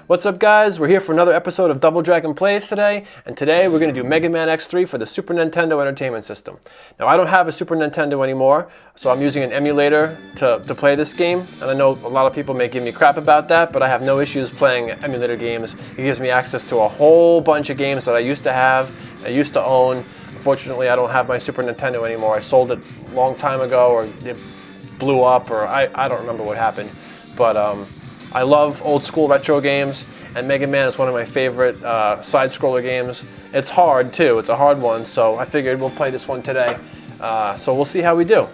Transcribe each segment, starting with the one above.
What's up, guys? We're here for another episode of Double Dragon Plays today, and today we're going to do Mega Man X3 for the Super Nintendo Entertainment System. Now, I don't have a Super Nintendo anymore, so I'm using an emulator to play this game, and I know a lot of people may give me crap about that, but I have no issues playing emulator games. It gives me access to a whole bunch of games that I used to have, I used to own. Unfortunately, I don't have my Super Nintendo anymore. I sold it a long time ago, or it blew up, or I don't remember what happened, but I love old school retro games, and Mega Man is one of my favorite side-scroller games. It's hard too, it's a hard one, so I figured we'll play this one today. So we'll see how we do.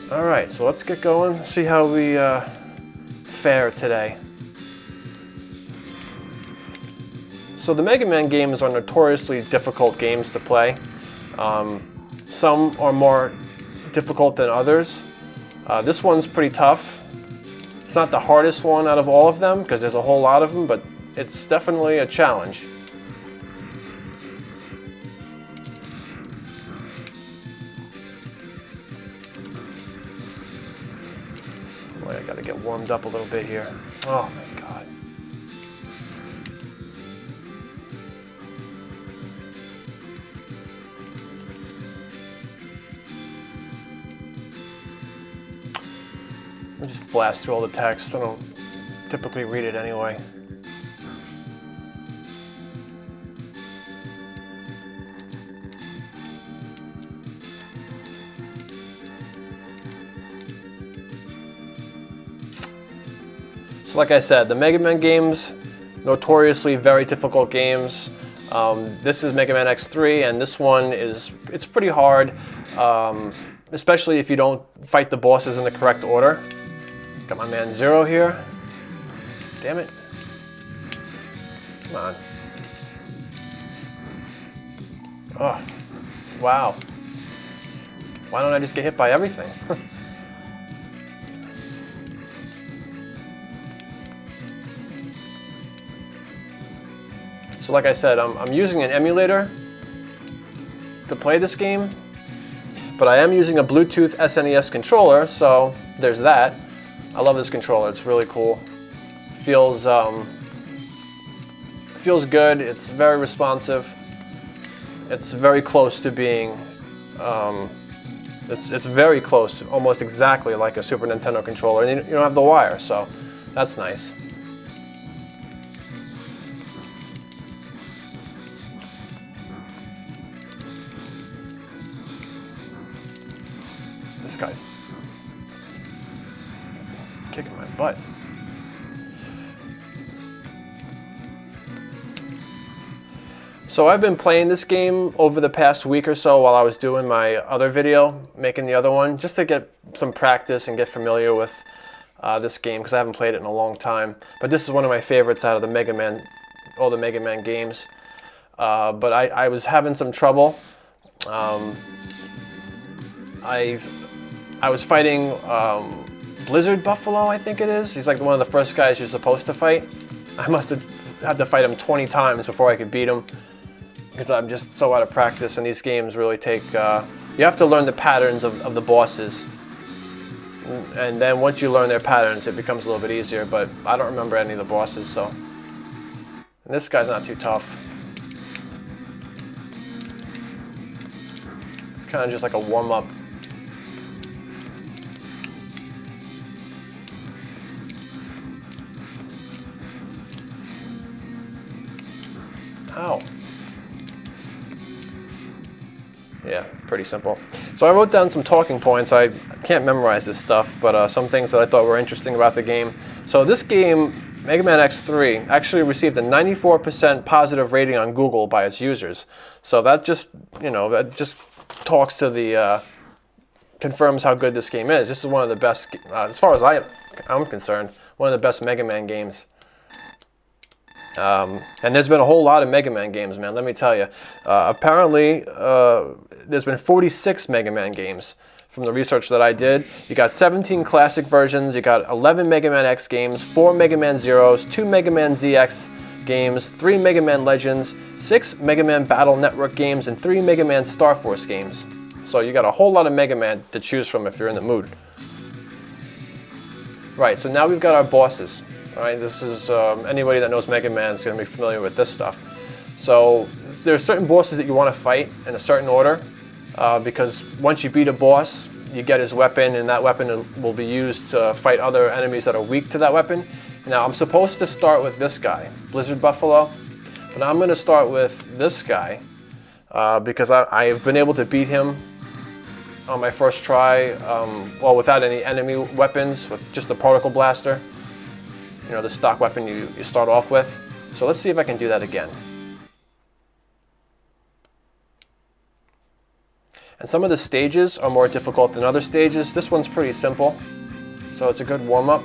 Alright, so let's get going, see how we fare today. So the Mega Man games are notoriously difficult games to play. Some are more difficult than others. This one's pretty tough. It's not the hardest one out of all of them because there's a whole lot of them, but it's definitely a challenge. Boy, I gotta get warmed up a little bit here. Oh my god. I'll just blast through all the text. I don't typically read it anyway. So like I said, the Mega Man games, notoriously very difficult games. This is Mega Man X3, and this one it's pretty hard, especially if you don't fight the bosses in the correct order. Got my man Zero here. Damn it. Come on. Oh, wow. Why don't I just get hit by everything? So like I said, I'm using an emulator to play this game, but I am using a Bluetooth SNES controller, so there's that. I love this controller, it's really cool. Feels good, it's very responsive. It's very close to being, it's very close, almost exactly like a Super Nintendo controller, and you don't have the wire, so that's nice. This guy's kicking my butt. So I've been playing this game over the past week or so while I was doing my other video, making the other one, just to get some practice and get familiar with this game because I haven't played it in a long time. But this is one of my favorites out of the Mega Man, all the Mega Man games. But I was having some trouble. I was fighting Blizzard Buffalo, I think it is. He's like one of the first guys you're supposed to fight. I must have had to fight him 20 times before I could beat him because I'm just so out of practice, and these games really take, you have to learn the patterns of the bosses. And then once you learn their patterns, it becomes a little bit easier, but I don't remember any of the bosses, so. And this guy's not too tough. It's kind of just like a warm-up. Ow. Yeah, pretty simple. So I wrote down some talking points. I can't memorize this stuff, but some things that I thought were interesting about the game. So this game, Mega Man X3, actually received a 94% positive rating on Google by its users. So that just, that just talks to the, confirms how good this game is. This is one of the best, as far as I'm concerned, one of the best Mega Man games. And there's been a whole lot of Mega Man games, man, let me tell you. Apparently, there's been 46 Mega Man games from the research that I did. You got 17 classic versions, you got 11 Mega Man X games, 4 Mega Man Zeros, 2 Mega Man ZX games, 3 Mega Man Legends, 6 Mega Man Battle Network games, and 3 Mega Man Star Force games. So you got a whole lot of Mega Man to choose from if you're in the mood. Right, so now we've got our bosses. All right, this is anybody that knows Mega Man is going to be familiar with this stuff. So there's certain bosses that you want to fight in a certain order, because once you beat a boss, you get his weapon, and that weapon will be used to fight other enemies that are weak to that weapon. Now I'm supposed to start with this guy, Blizzard Buffalo, but I'm going to start with this guy because I've been able to beat him on my first try, well, without any enemy weapons, with just the particle blaster. You know, the stock weapon you start off with. So let's see if I can do that again. And some of the stages are more difficult than other stages. This one's pretty simple, so it's a good warm-up.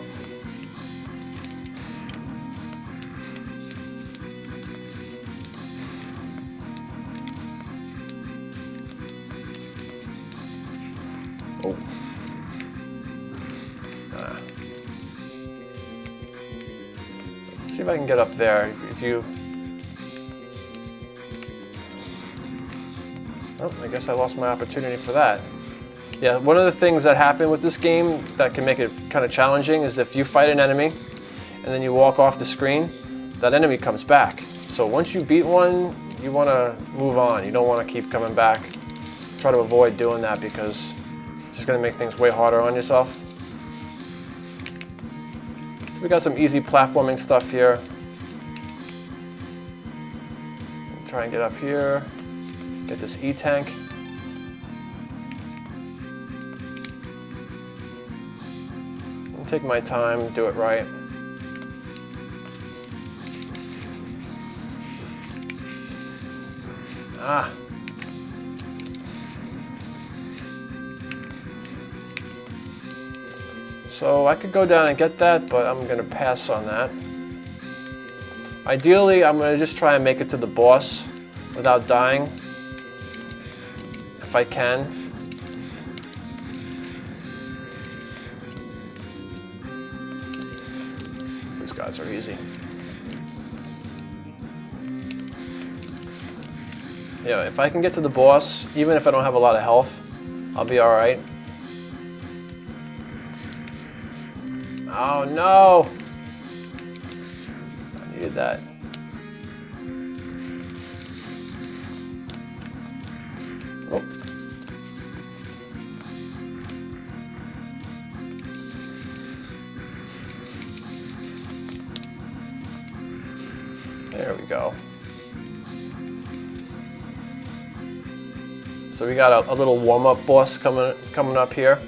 Oh. Let's see if I can get up there. Oh, I guess I lost my opportunity for that. Yeah, one of the things that happen with this game that can make it kind of challenging is if you fight an enemy and then you walk off the screen, that enemy comes back. So once you beat one, you want to move on. You don't want to keep coming back. Try to avoid doing that because it's just going to make things way harder on yourself. We got some easy platforming stuff here. Try and get up here. Get this E-tank. Take my time, do it right. Ah. So I could go down and get that, but I'm gonna pass on that. Ideally, I'm gonna just try and make it to the boss without dying, if I can. These guys are easy. Yeah, if I can get to the boss, even if I don't have a lot of health, I'll be alright. Oh no! I needed that. Oh. There we go. So we got a little warm-up boss coming up here.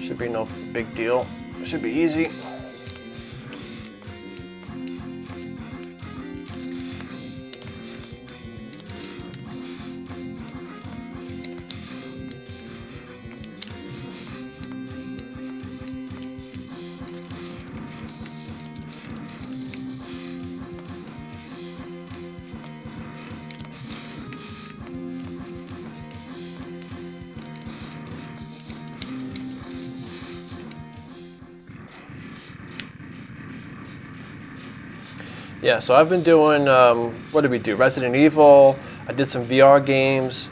Should be no big deal. Should be easy. Yeah, so I've been doing, what did we do? Resident Evil, I did some VR games,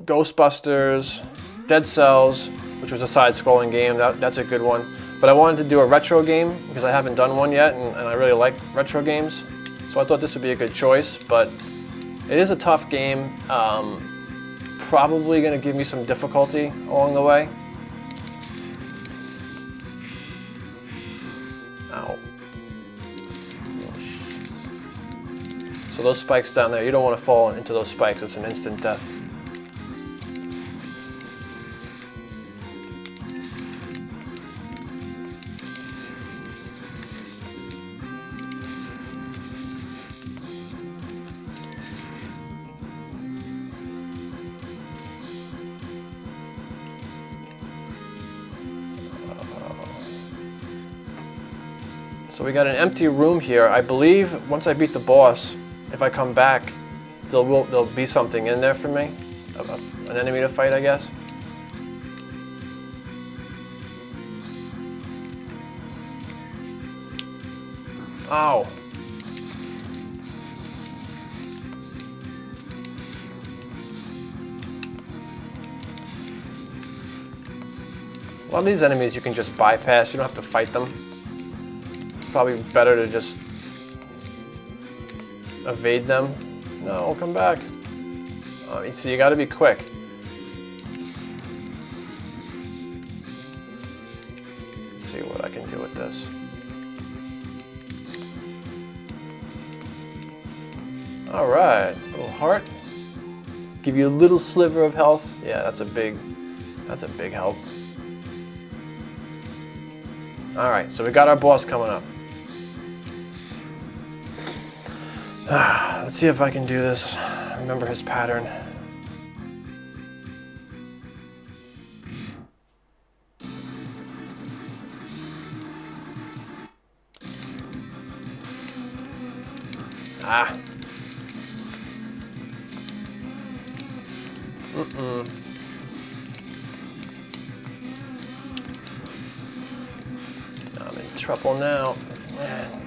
Ghostbusters, Dead Cells, which was a side-scrolling game, that's a good one. But I wanted to do a retro game because I haven't done one yet, and I really like retro games. So I thought this would be a good choice, but it is a tough game, probably gonna give me some difficulty along the way. Ow. So those spikes down there, you don't want to fall into those spikes, it's an instant death. So we got an empty room here. I believe once I beat the boss, if I come back, there'll be something in there for me, an enemy to fight, I guess. Ow. lot of these enemies you can just bypass. You don't have to fight them. It's probably better to just evade them. No, come back. You see, you got to be quick. Let's see what I can do with this. All right, little heart. Give you a little sliver of health. Yeah, that's a big help. All right, so we got our boss coming up. Let's see if I can do this. Remember his pattern. Ah. I'm in trouble now. Man.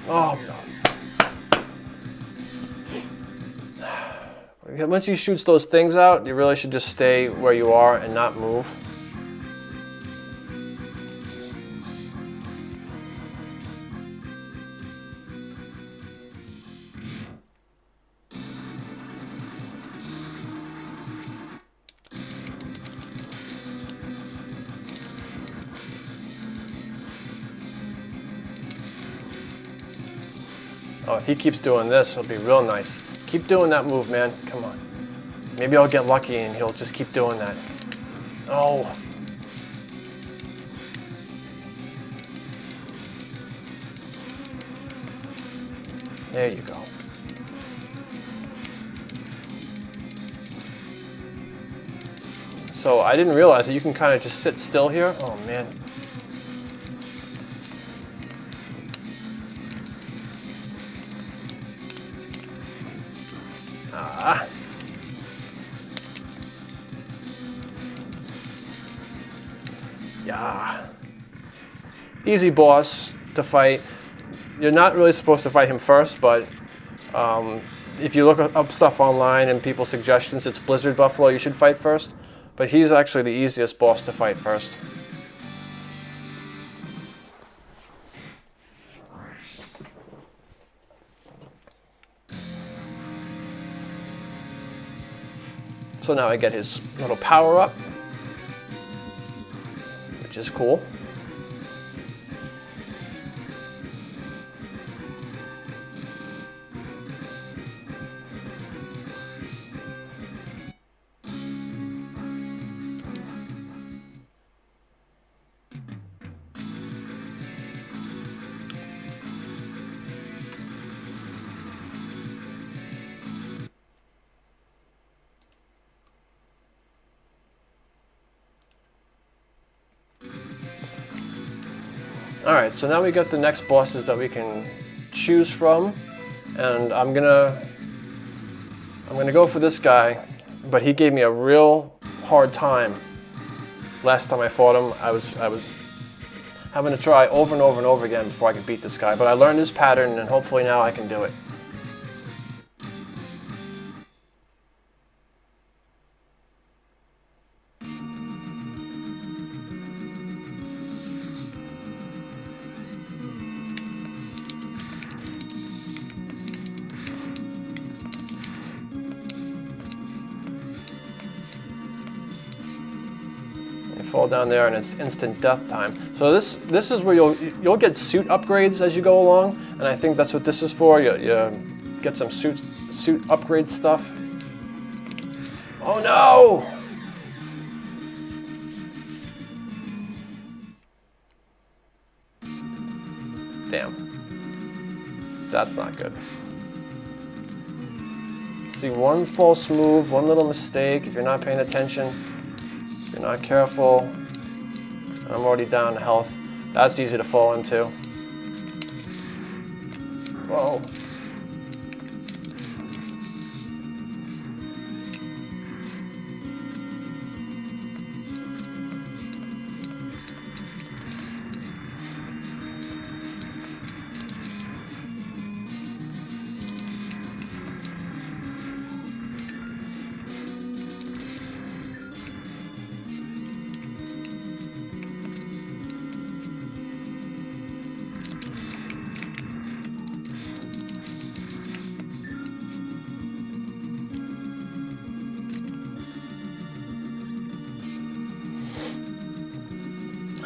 Oh no. Once he shoots those things out, you really should just stay where you are and not move. Oh, if he keeps doing this, it'll be real nice. Keep doing that move, man. Come on. Maybe I'll get lucky and he'll just keep doing that. Oh. There you go. So I didn't realize that you can kind of just sit still here. Oh, man. Ah. Yeah. Easy boss to fight. You're not really supposed to fight him first, but if you look up stuff online and people's suggestions, it's Blizzard Buffalo you should fight first. But he's actually the easiest boss to fight first. So now I get his little power up, which is cool. Alright, so now we got the next bosses that we can choose from, and I'm gonna go for this guy, but he gave me a real hard time last time I fought him. I was having to try over and over and over again before I could beat this guy, but I learned his pattern and hopefully now I can do it. Fall down there and it's instant death time. So this is where you'll get suit upgrades as you go along, and I think that's what this is for. You get some suit upgrade stuff. Oh no! Damn. That's not good. See, one false move, one little mistake, if you're not paying attention, if you're not careful, I'm already down to health. That's easy to fall into. Whoa.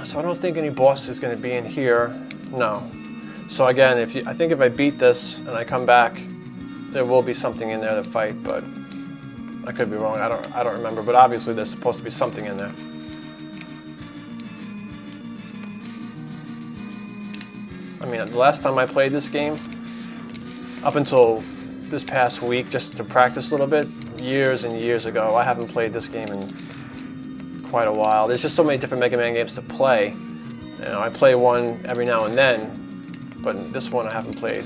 So I don't think any boss is going to be in here. No. So again, I think if I beat this and I come back, there will be something in there to fight, but I could be wrong. I don't remember, but obviously there's supposed to be something in there. I mean, the last time I played this game, up until this past week, just to practice a little bit, years and years ago, I haven't played this game in quite a while. There's just so many different Mega Man games to play. You know, I play one every now and then, but this one I haven't played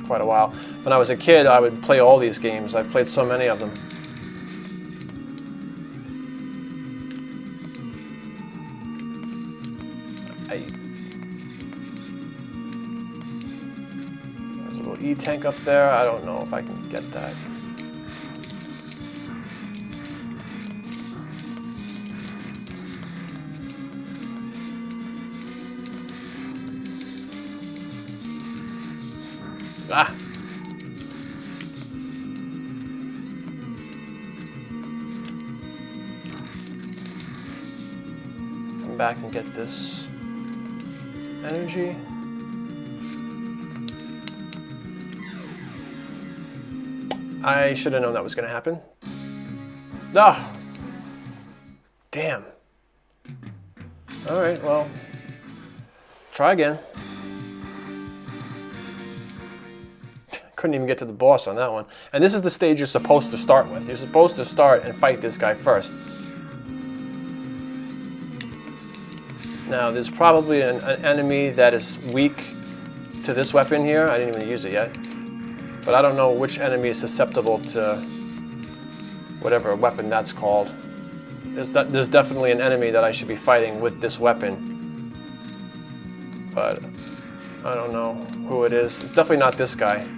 quite a while. When I was a kid, I would play all these games. I've played so many of them. There's a little E-tank up there. I don't know if I can get that. Ah! Come back and get this energy. I should have known that was going to happen. Ah! Damn. Alright, well, try again. Couldn't even get to the boss on that one. And this is the stage you're supposed to start with. You're supposed to start and fight this guy first. Now, there's probably an enemy that is weak to this weapon here. I didn't even use it yet. But I don't know which enemy is susceptible to whatever weapon that's called. There's definitely an enemy that I should be fighting with this weapon. But I don't know who it is. It's definitely not this guy.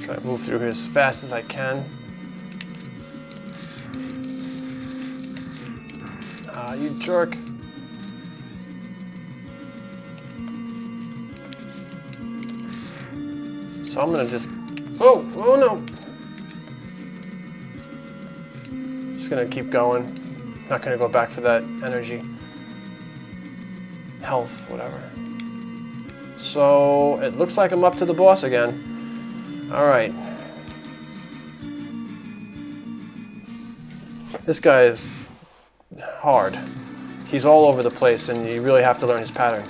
Try to move through here as fast as I can. Ah, you jerk. So I'm gonna just, oh no. Just gonna keep going. Not gonna go back for that energy. Health, whatever. So it looks like I'm up to the boss again. All right. This guy is hard. He's all over the place and you really have to learn his pattern.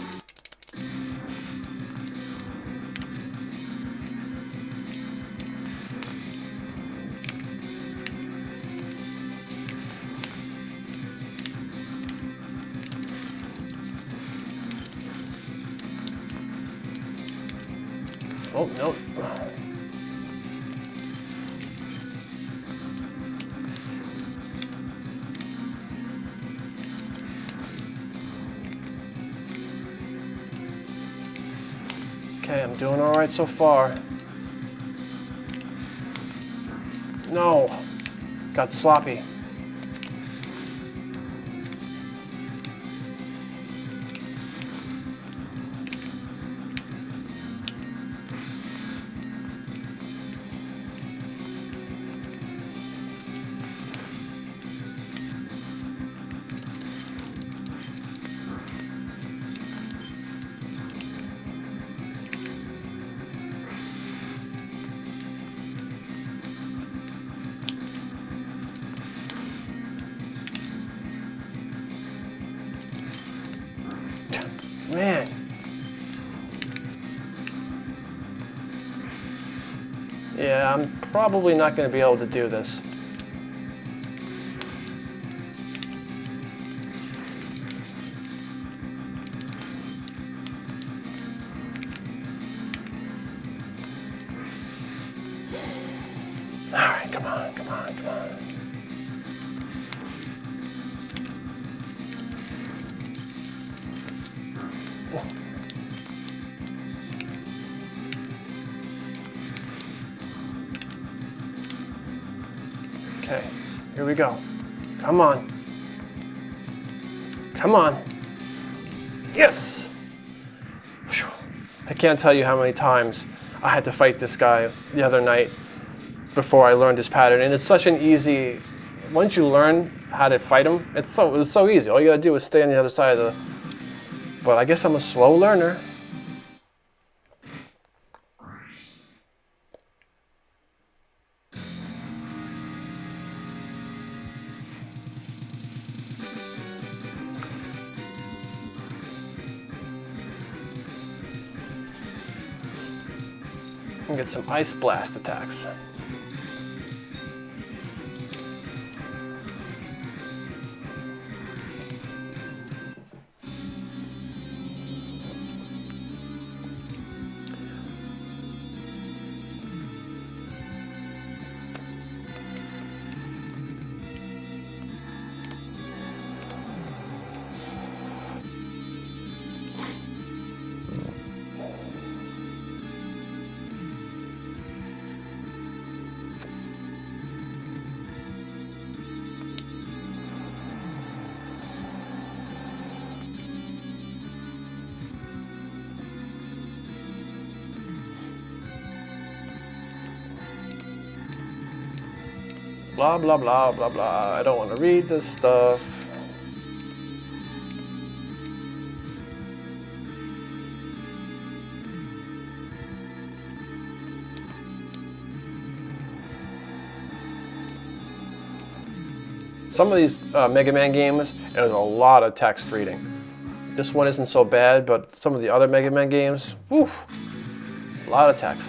Oh, no. Okay, I'm doing all right so far. No, got sloppy. Yeah, I'm probably not going to be able to do this. All right, come on, come on, come on. Okay, here we go. Come on. Come on. Yes! Whew. I can't tell you how many times I had to fight this guy the other night before I learned his pattern. And it's such an easy, once you learn how to fight him, it's so easy. All you gotta do is stay on the other side of the, but I guess I'm a slow learner. And get some ice blast attacks. Blah, blah, blah, blah, blah. I don't want to read this stuff. Some of these Mega Man games, there's a lot of text reading. This one isn't so bad, but some of the other Mega Man games, whew, a lot of text.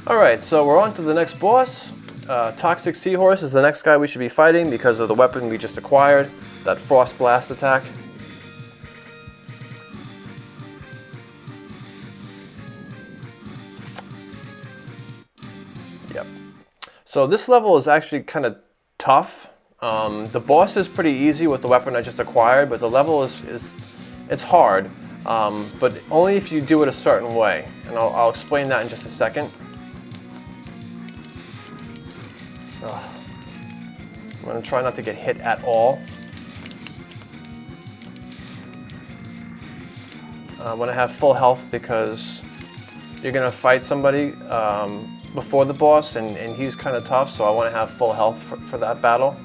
Alright, so we're on to the next boss. Toxic Seahorse is the next guy we should be fighting because of the weapon we just acquired, that Frost Blast attack. Yep. So this level is actually kind of tough. The boss is pretty easy with the weapon I just acquired, but the level it's hard, but only if you do it a certain way, and I'll explain that in just a second. I'm going to try not to get hit at all. I want to have full health because you're going to fight somebody before the boss, and he's kind of tough, so I want to have full health for that battle.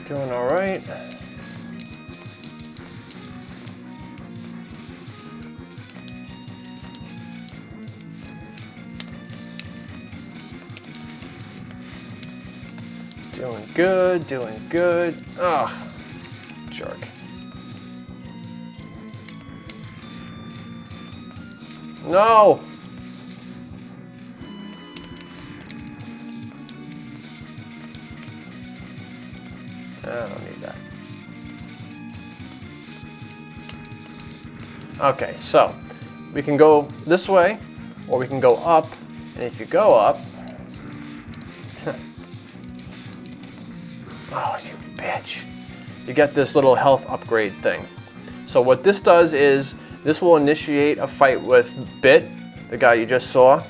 Doing all right. Doing good, doing good. Ugh, jerk. No! I don't need that. Okay, so we can go this way, or we can go up, and if you go up, oh, you bitch, you get this little health upgrade thing. So what this does is, this will initiate a fight with Bit, the guy you just saw.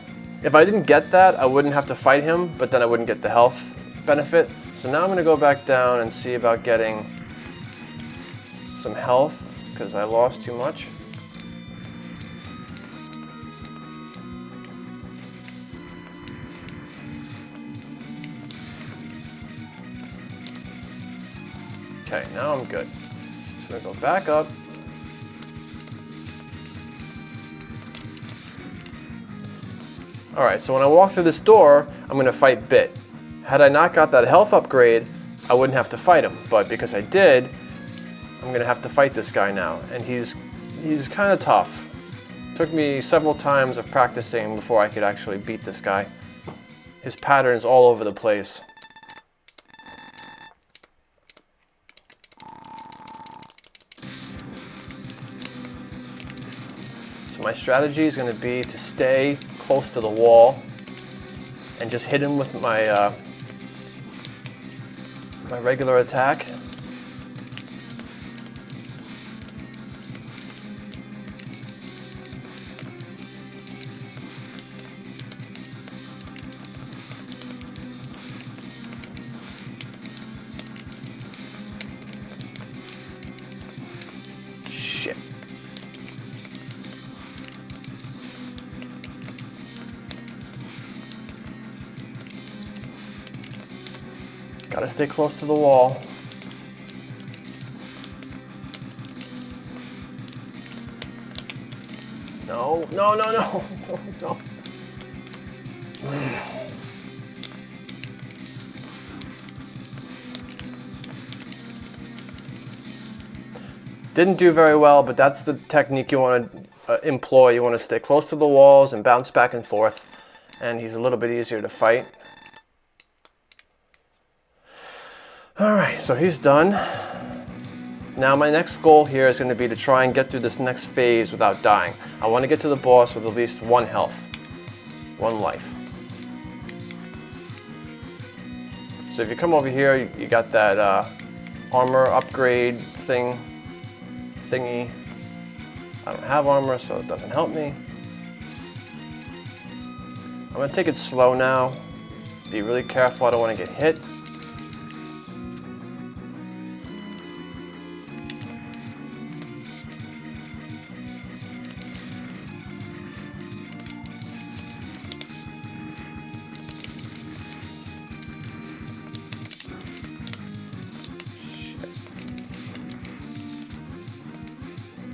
If I didn't get that, I wouldn't have to fight him, but then I wouldn't get the health benefit. So now I'm going to go back down and see about getting some health, because I lost too much. Okay, now I'm good. So I'm going to go back up. Alright, so when I walk through this door, I'm going to fight Bit. Had I not got that health upgrade, I wouldn't have to fight him. But because I did, I'm going to have to fight this guy now. And he's kind of tough. Took me several times of practicing before I could actually beat this guy. His pattern's all over the place. So my strategy is going to be to stay close to the wall and just hit him with my my regular attack. Shit. Gotta stay close to the wall. No, no, no, no, no, no. Didn't do very well, but that's the technique you want to employ. You want to stay close to the walls and bounce back and forth, and he's a little bit easier to fight. Alright, so he's done. Now my next goal here is going to be to try and get through this next phase without dying. I want to get to the boss with at least 1 health. 1 life. So if you come over here, you got that armor upgrade thingy. I don't have armor, so it doesn't help me. I'm going to take it slow now. Be really careful, I don't want to get hit.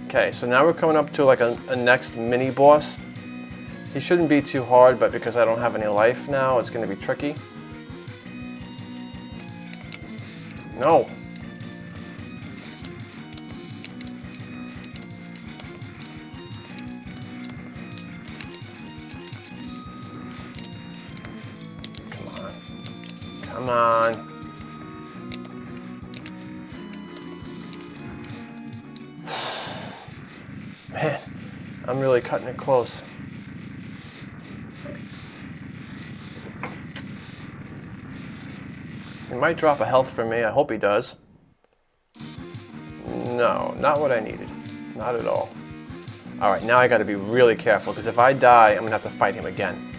Okay, so now we're coming up to like a next mini boss. He shouldn't be too hard, but because I don't have any life now, it's going to be tricky. No. Come on. Come on. Man, I'm really cutting it close. He might drop a health for me. I hope he does. No, not what I needed. Not at all. Alright, now I gotta be really careful, because if I die, I'm gonna have to fight him again.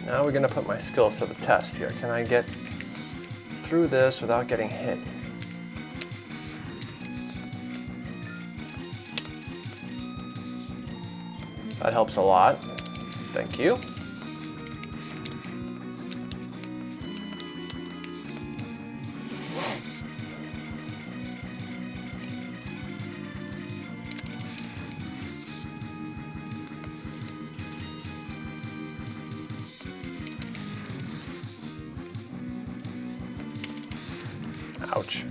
Now we're gonna put my skills to the test here. Can I get through this without getting hit? That helps a lot. Thank you. Ouch.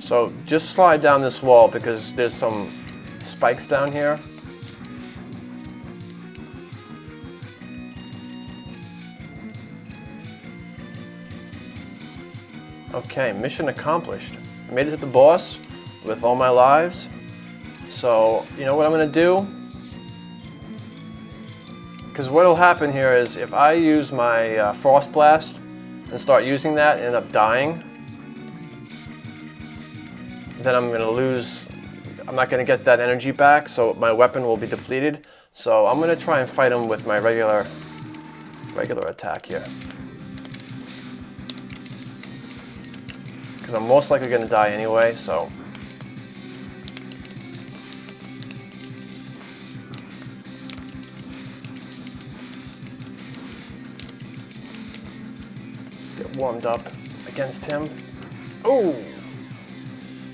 So just slide down this wall because there's some spikes down here. Okay, mission accomplished. I made it to the boss with all my lives. So, you know what I'm going to do? Because what will happen here is if I use my Frost Blast and start using that and end up dying, then I'm going to lose, I'm not going to get that energy back, so my weapon will be depleted. So I'm going to try and fight him with my regular attack here. Because I'm most likely going to die anyway, so. Get warmed up against him. Ooh!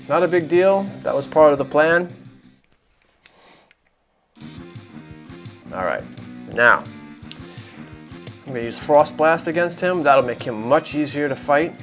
Not a big deal. That was part of the plan. Alright, now I'm going to use Frost Blast against him. That'll make him much easier to fight.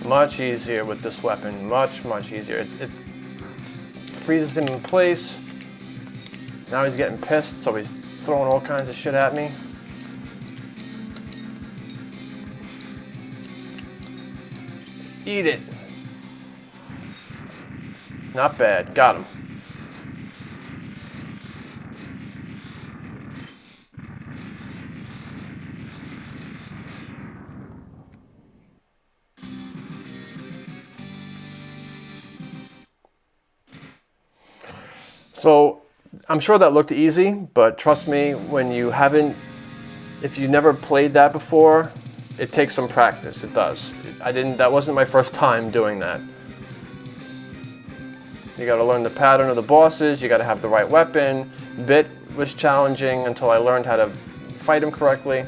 Much easier with this weapon, much easier. It freezes him in place. Now he's getting pissed, so he's throwing all kinds of shit at me. Eat it. Not bad, got him. So I'm sure that looked easy, but trust me, when you haven't, if you never played that before, it takes some practice. It does. That wasn't my first time doing that. You got to learn the pattern of the bosses. You got to have the right weapon. Bit was challenging until I learned how to fight him correctly.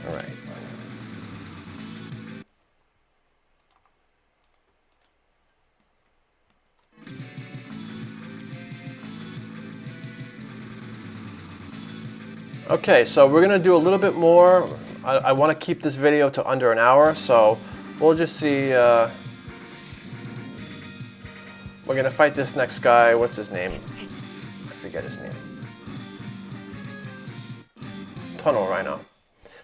All right. Okay, so we're gonna do a little bit more. I want to keep this video to under an hour, so we'll just see. We're gonna fight this next guy. What's his name? I forget his name. Tunnel RHINO.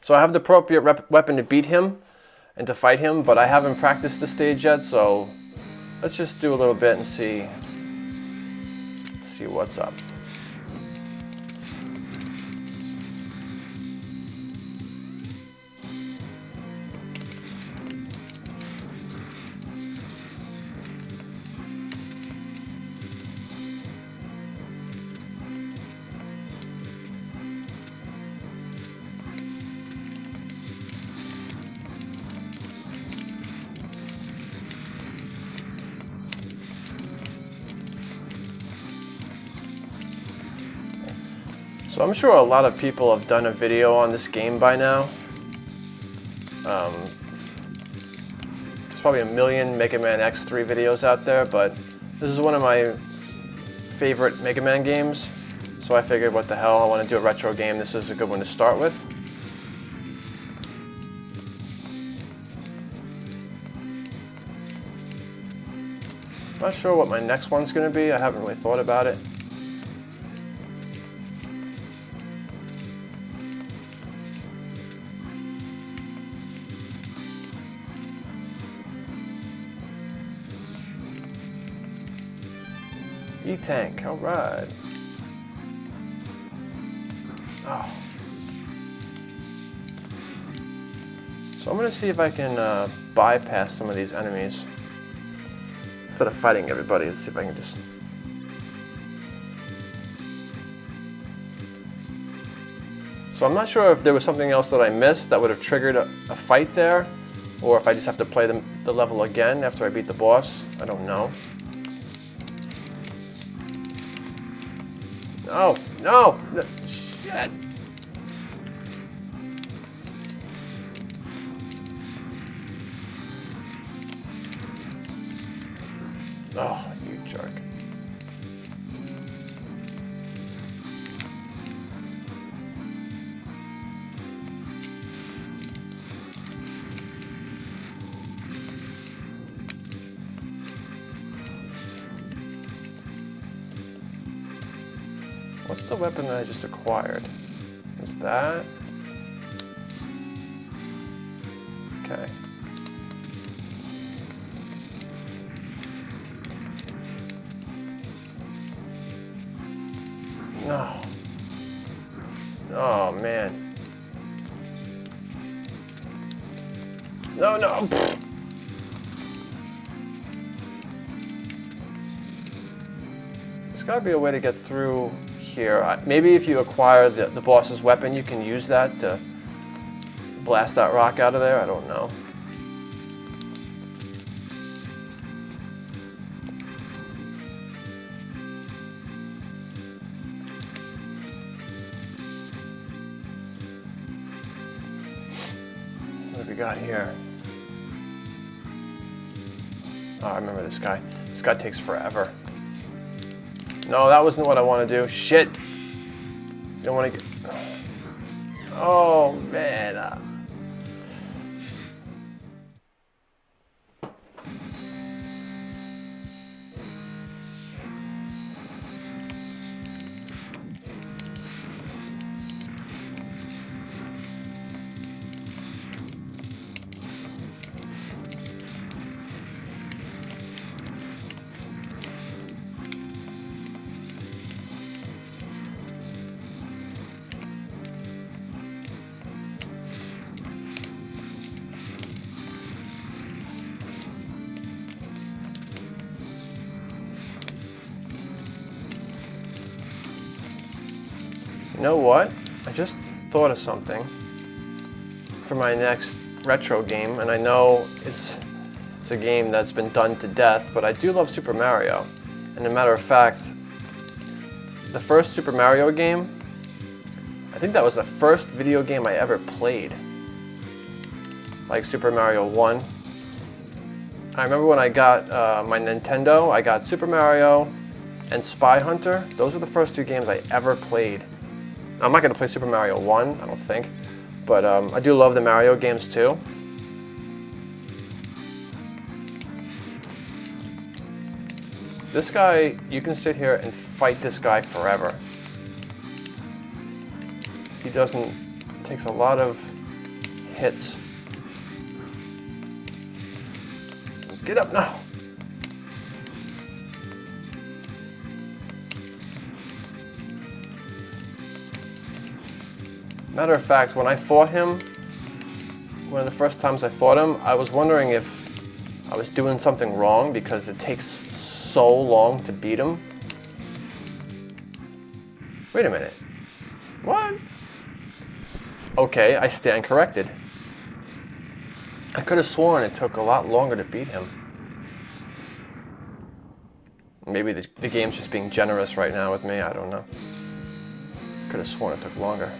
So I have the appropriate weapon to beat him and to fight him, but I haven't practiced this stage yet, so let's just do a little bit and see what's up. So I'm sure a lot of people have done a video on this game by now. There's probably a million Mega Man X3 videos out there, but this is one of my favorite Mega Man games. So I figured, what the hell, I want to do a retro game. This is a good one to start with. Not sure what my next one's going to be. I haven't really thought about it. E-Tank, alright. Oh. So I'm going to see if I can bypass some of these enemies. Instead of fighting everybody, let's see if I can just... So I'm not sure if there was something else that I missed that would have triggered a fight there, or if I just have to play the level again after I beat the boss. I don't know. No, no, shit. Oh, you jerk. What's the weapon that I just acquired? Is that? Okay. No. Oh, man. No, no. Pfft. There's gotta be a way to get through here. Maybe if you acquire the boss's weapon, you can use that to blast that rock out of there. I don't know. What have we got here? Oh, I remember this guy. This guy takes forever. No, that wasn't what I want to do. Shit. You don't want to get... Oh, man. You know what? I just thought of something for my next retro game, and I know it's a game that's been done to death, but I do love Super Mario. And as a matter of fact, the first Super Mario game, I think that was the first video game I ever played. Like Super Mario 1. I remember when I got my Nintendo, I got Super Mario and Spy Hunter. Those were the first two games I ever played. I'm not going to play Super Mario 1, I don't think, but I do love the Mario games too. This guy, you can sit here and fight this guy forever. He takes a lot of hits. Get up now! Matter of fact, when I fought him, one of the first times I fought him, I was wondering if I was doing something wrong because it takes so long to beat him. Wait a minute. What? Okay, I stand corrected. I could have sworn it took a lot longer to beat him. Maybe the game's just being generous right now with me, I don't know. Could have sworn it took longer.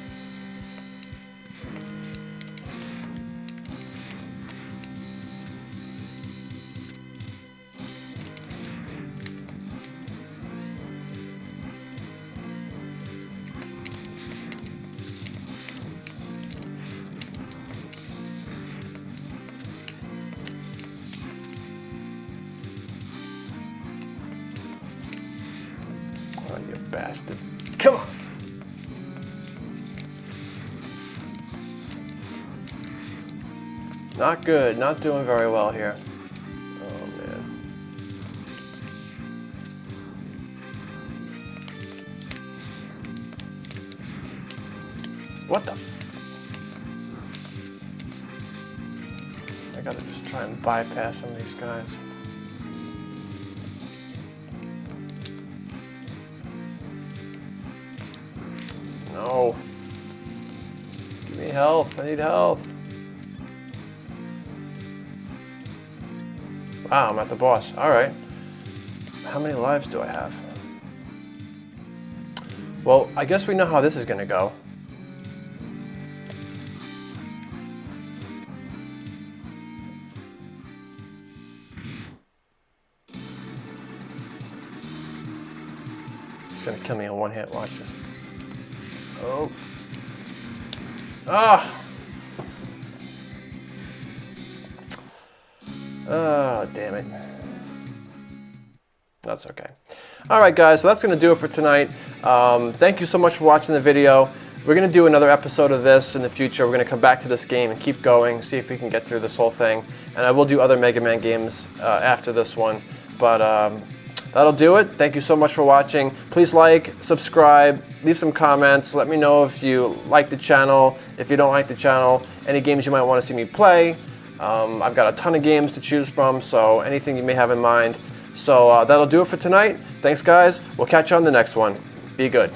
Oh, you bastard. Come on! Not good, not doing very well here. Oh man. What the? I gotta just try and bypass some of these guys. No. Give me health. I need health. Wow, I'm at the boss. Alright. How many lives do I have? Well, I guess we know how this is going to go. He's going to kill me in one hit. Watch this. Oh. Ah! Oh, damn it. That's okay. Alright guys, so that's going to do it for tonight. Thank you so much for watching the video. We're going to do another episode of this in the future. We're going to come back to this game and keep going, see if we can get through this whole thing. And I will do other Mega Man games after this one. But that'll do it. Thank you so much for watching. Please like, subscribe, leave some comments. Let me know if you like the channel, if you don't like the channel, any games you might want to see me play. I've got a ton of games to choose from, so anything you may have in mind. So that'll do it for tonight. Thanks guys. We'll catch you on the next one. Be good.